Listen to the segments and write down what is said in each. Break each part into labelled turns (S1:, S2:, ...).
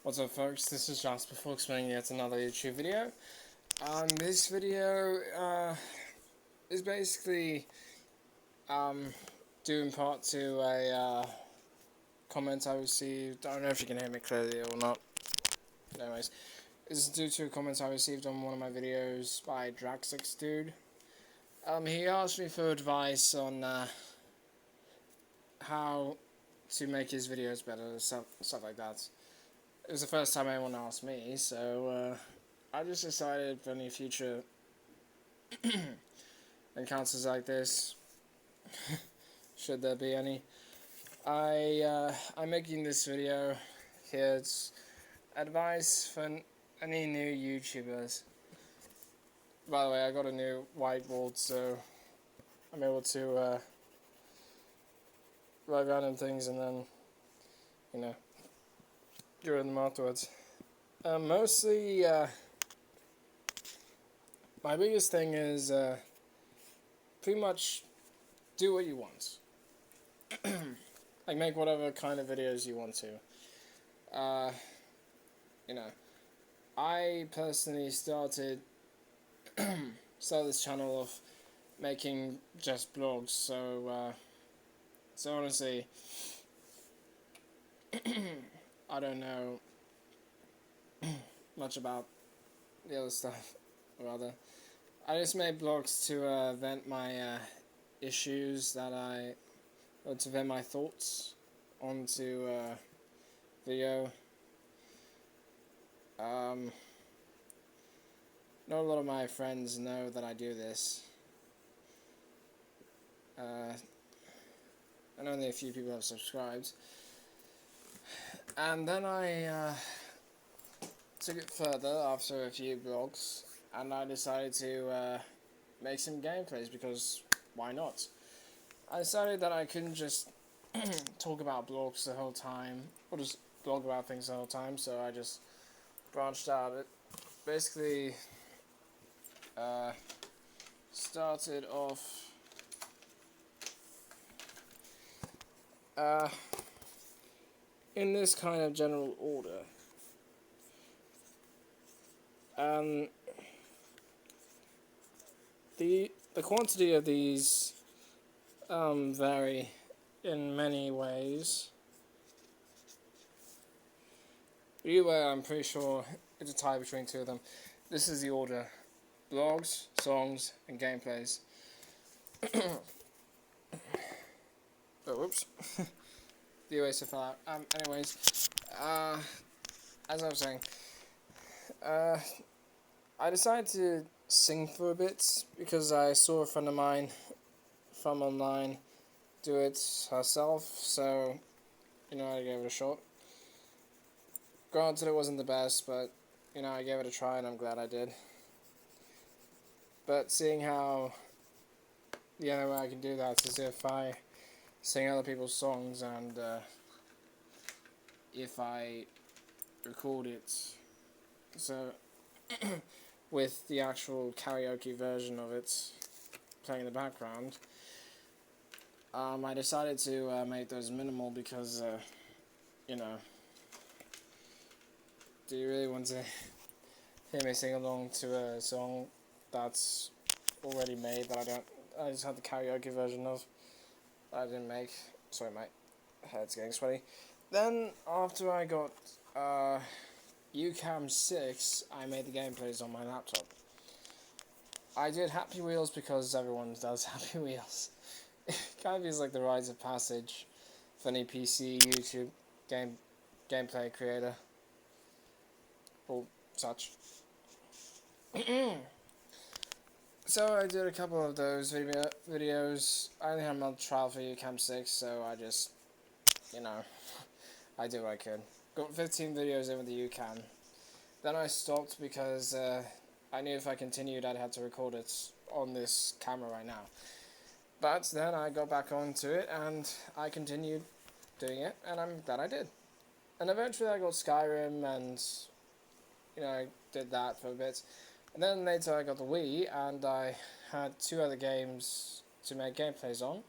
S1: What's up, folks? This is Josh before explaining yet another YouTube video. This video is basically due in part to a comment I received. I don't know if you can hear me clearly or not. Anyways, this is due to a comment I received on one of my videos by Drax6Dude. He asked me for advice on how to make his videos better, stuff like that. It was the first time anyone asked me, so I just decided for any future encounters like this, should there be any, I'm making this video here. It's advice for any new YouTubers. By the way, I got a new whiteboard, so I'm able to write random things and then, get rid of them afterwards. Mostly, my biggest thing is pretty much do what you want. Like, make whatever kind of videos you want to. I personally started this channel off making just blogs, so honestly, I don't know much about the other stuff, rather. I just made blogs to vent my issues or to vent my thoughts onto video. Not a lot of my friends know that I do this. And only a few people have subscribed. And then I took it further after a few blogs, and I decided to make some gameplays, because why not? I decided that I couldn't just talk about blogs the whole time, or just blog about things the whole time, so I just branched out. It basically started off in this kind of general order. The quantity of these vary in many ways. Either way, I'm pretty sure it's a tie between two of them. This is the order: blogs, songs, and gameplays. Oh, whoops. The eraser fell out. Anyways, as I was saying, I decided to sing for a bit because I saw a friend of mine from online do it herself, so I gave it a shot. Granted, it wasn't the best, but I gave it a try, and I'm glad I did. But seeing how the only way I can do that is if I sing other people's songs, and if I record it, so with the actual karaoke version of it playing in the background. I decided to make those minimal because, do you really want to hear me sing along to a song that's already made that I just had the karaoke version of, that I didn't make? Sorry, my head's getting sweaty. Then, after I got UCAM 6, I made the gameplays on my laptop. I did Happy Wheels because everyone does Happy Wheels. It kind of feels like the rites of passage for any PC, YouTube, gameplay creator, or such. So I did a couple of those videos. I only had a month trial for UCAM 6, so I just, I did what I could. Got 15 videos in with the UCAM. Then I stopped because I knew if I continued I'd have to record it on this camera right now. But then I got back onto it and I continued doing it, and I'm glad I did. And eventually I got Skyrim, and I did that for a bit. And then later I got the Wii, and I had 2 other games to make gameplays on.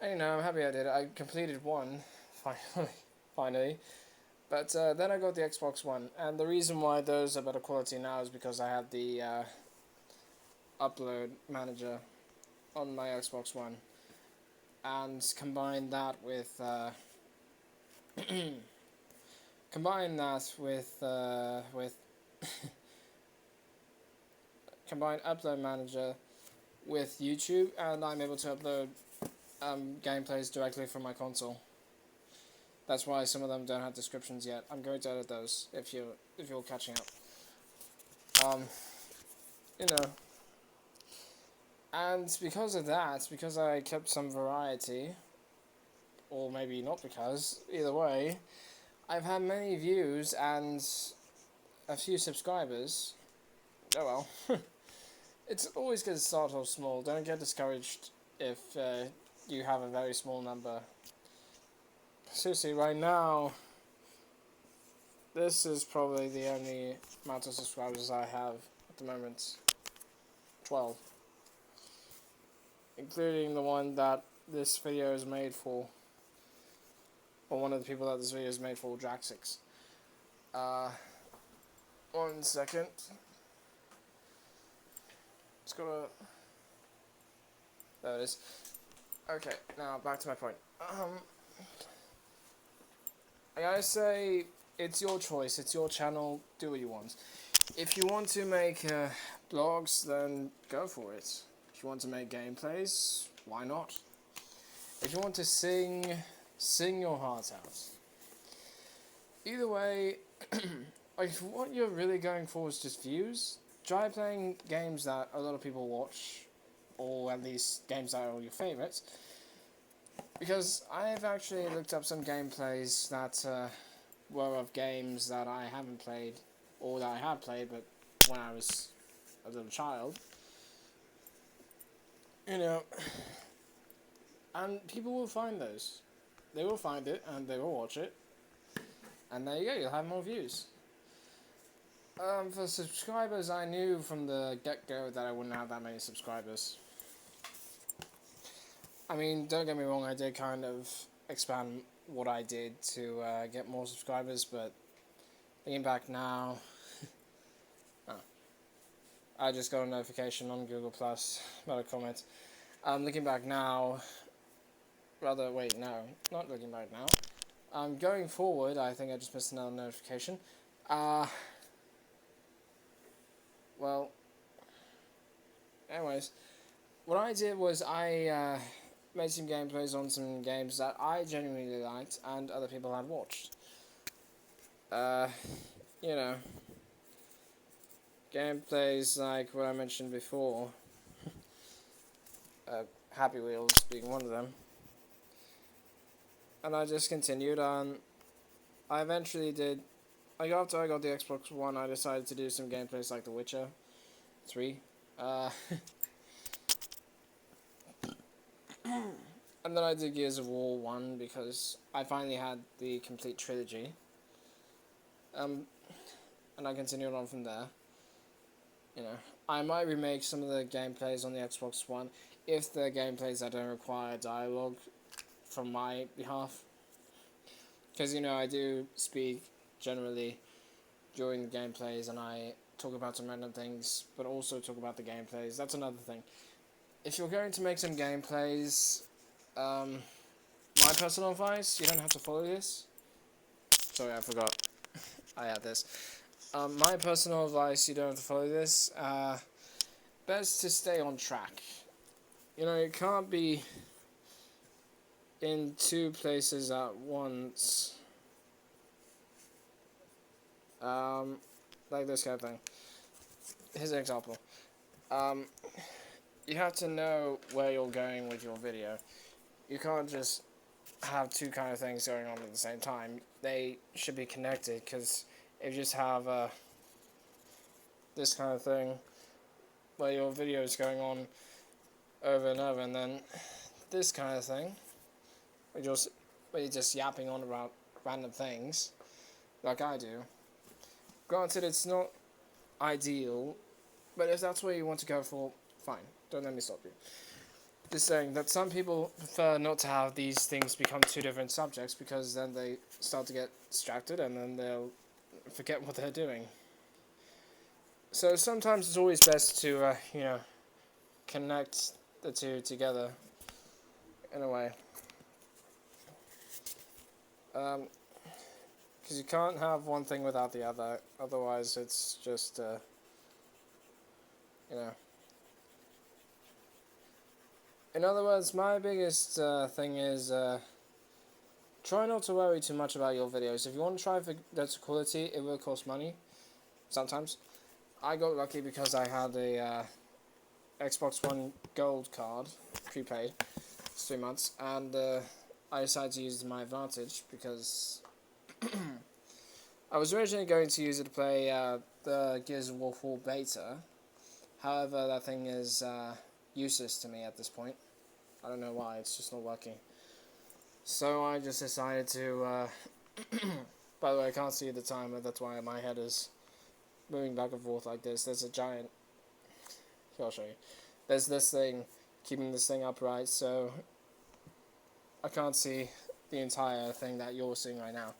S1: And I'm happy I did it. I completed one, finally. But then I got the Xbox One, and the reason why those are better quality now is because I had the upload manager on my Xbox One, and combine that with combine combine upload manager with YouTube, and I'm able to upload gameplays directly from my console. That's why some of them don't have descriptions yet. I'm going to edit those if you're catching up. You know, and because of that, because I kept some variety, or maybe not because, either way, I've had many views and a few subscribers. Oh well. It's always good to start off small. Don't get discouraged if you have a very small number. Seriously, right now, this is probably the only amount of subscribers I have at the moment. 12. Including the one that this video is made for. Or one of the people that this video is made for, Jack6. 1 second. It's got a... There it is. Okay, now back to my point. I gotta say, it's your choice, it's your channel, do what you want. If you want to make blogs, then go for it. If you want to make gameplays, why not? If you want to sing, sing your heart out. Either way, if what you're really going for is just views, try playing games that a lot of people watch, or at least games that are your favourites. Because I've actually looked up some gameplays that were of games that I haven't played, or that I have played, but when I was a little child. You know, and people will find those. They will find it, and they will watch it. And there you go, you'll have more views. For subscribers, I knew from the get-go that I wouldn't have that many subscribers. I mean, don't get me wrong, I did kind of expand what I did to get more subscribers, but thinking back now, I just got a notification on Google Plus about a comment. Looking back now, wait, no, not looking back now. Going forward, I think I just missed another notification. Well, anyways, what I did was I made some gameplays on some games that I genuinely liked and other people had watched. You know, gameplays like what I mentioned before, Happy Wheels being one of them. And I just continued on. I eventually did, like after I got the Xbox One, I decided to do some gameplays like The Witcher 3. And then I did Gears of War 1 because I finally had the complete trilogy. And I continued on from there. You know, I might remake some of the gameplays on the Xbox One if the gameplays that don't require dialogue from my behalf. Because, you know, I do speak generally during the gameplays and I talk about some random things, but also talk about the gameplays. That's another thing. If you're going to make some gameplays, my personal advice, you don't have to follow this. Sorry, I forgot. I had this. My personal advice, you don't have to follow this. Best to stay on track. You know, you can't be in two places at once. Like this kind of thing. Here's an example. You have to know where you're going with your video. You can't just have two kind of things going on at the same time. They should be connected, because if you just have this kind of thing where your video is going on over and over, and then this kind of thing where you're just yapping on about random things like I do. Granted, it's not ideal, but if that's what you want to go for, fine. Don't let me stop you. just saying that some people prefer not to have these things become two different subjects, because then they start to get distracted and then they'll forget what they're doing. So sometimes it's always best to, connect the two together in a way. Because you can't have one thing without the other, otherwise it's just, In other words, my biggest thing is try not to worry too much about your videos. If you want to try for better quality, it will cost money. Sometimes. I got lucky because I had a Xbox One Gold card, prepaid, 3 months, and I decided to use it to my advantage because I was originally going to use it to play the Gears of War 4 beta. However, that thing is useless to me at this point. I don't know why, it's just not working. So I just decided to, by the way, I can't see the timer, that's why my head is moving back and forth like this. There's a giant, here, I'll show you. There's this thing, keeping this thing upright, so I can't see the entire thing that you're seeing right now.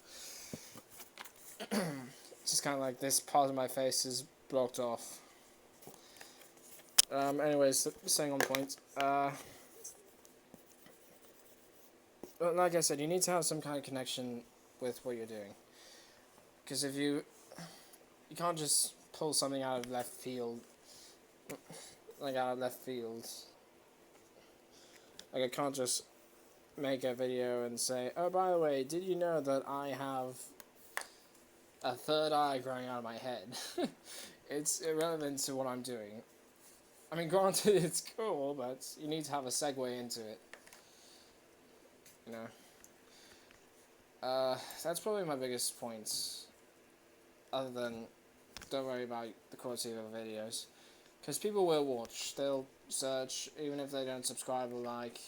S1: It's just kind of like this part of my face is blocked off. Anyways, staying on point. But like I said, you need to have some kind of connection with what you're doing. Because if you can't just pull something out of left field. Like out of left field. Like I can't just make a video and say, oh, by the way, did you know that I have a third eye growing out of my head? It's irrelevant to what I'm doing. I mean, granted, it's cool, but you need to have a segue into it. You know. That's probably my biggest points. Other than, don't worry about the quality of your videos. Because people will watch, they'll search, even if they don't subscribe or like,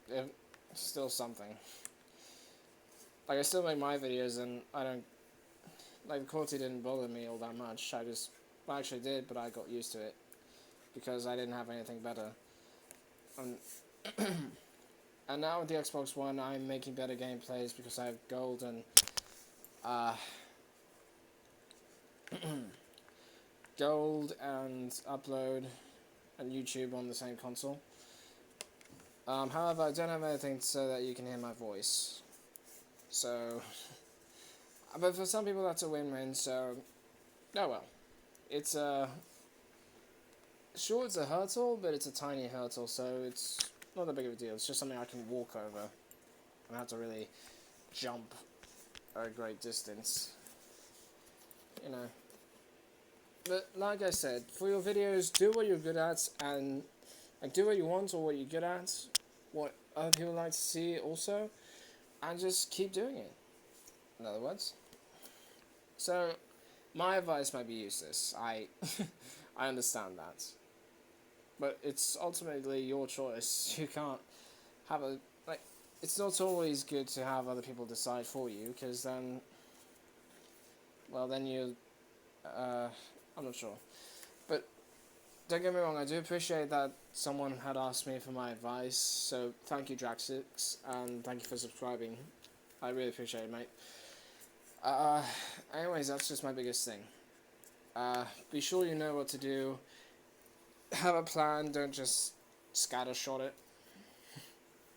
S1: it's still something. Like, I still make my videos and I don't, like, the quality didn't bother me all that much. I actually did, but I got used to it. Because I didn't have anything better. And now with the Xbox One, I'm making better gameplays because I have gold and gold and upload and YouTube on the same console. However, I don't have anything so that you can hear my voice. So, but for some people that's a win-win. So, oh well, it's sure, it's a hurdle, but it's a tiny hurdle, so it's not that big of a deal. It's just something I can walk over. I don't have to really jump a great distance. You know. But like I said, for your videos, do what you're good at, and like do what you want or what you're good at, what other people like to see also, and just keep doing it. In other words. So, my advice might be useless. I understand that. But it's ultimately your choice. You can't have a, like, it's not always good to have other people decide for you, because then, well, then you, I'm not sure. But, don't get me wrong, I do appreciate that someone had asked me for my advice, so thank you, Draxix, and thank you for subscribing. I really appreciate it, mate. Anyways, that's just my biggest thing. Be sure you know what to do. Have a plan, don't just scattershot it.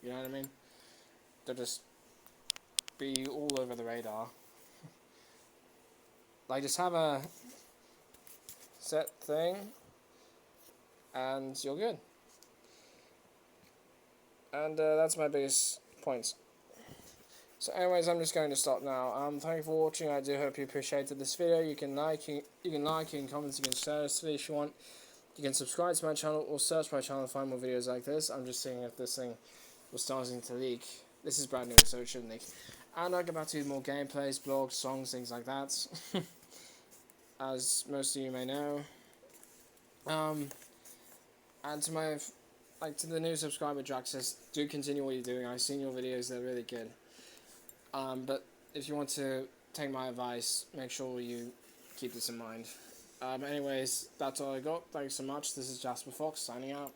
S1: You know what I mean? Don't just be all over the radar. Like, just have a set thing, and you're good. And that's my biggest point. So anyways, I'm just going to stop now. Thank you for watching. I do hope you appreciated this video. You can like, you can comment, you can share this video if you want. You can subscribe to my channel or search my channel to find more videos like this. I'm just seeing if this thing was starting to leak. This is brand new, so it shouldn't leak. And I'll get back to more gameplays, blogs, songs, things like that. As most of you may know. And to my, to the new subscriber, Draxis, do continue what you're doing. I've seen your videos, they're really good. But if you want to take my advice, make sure you keep this in mind. Anyways, that's all I got. Thanks so much. This is Jasper Fox, signing out.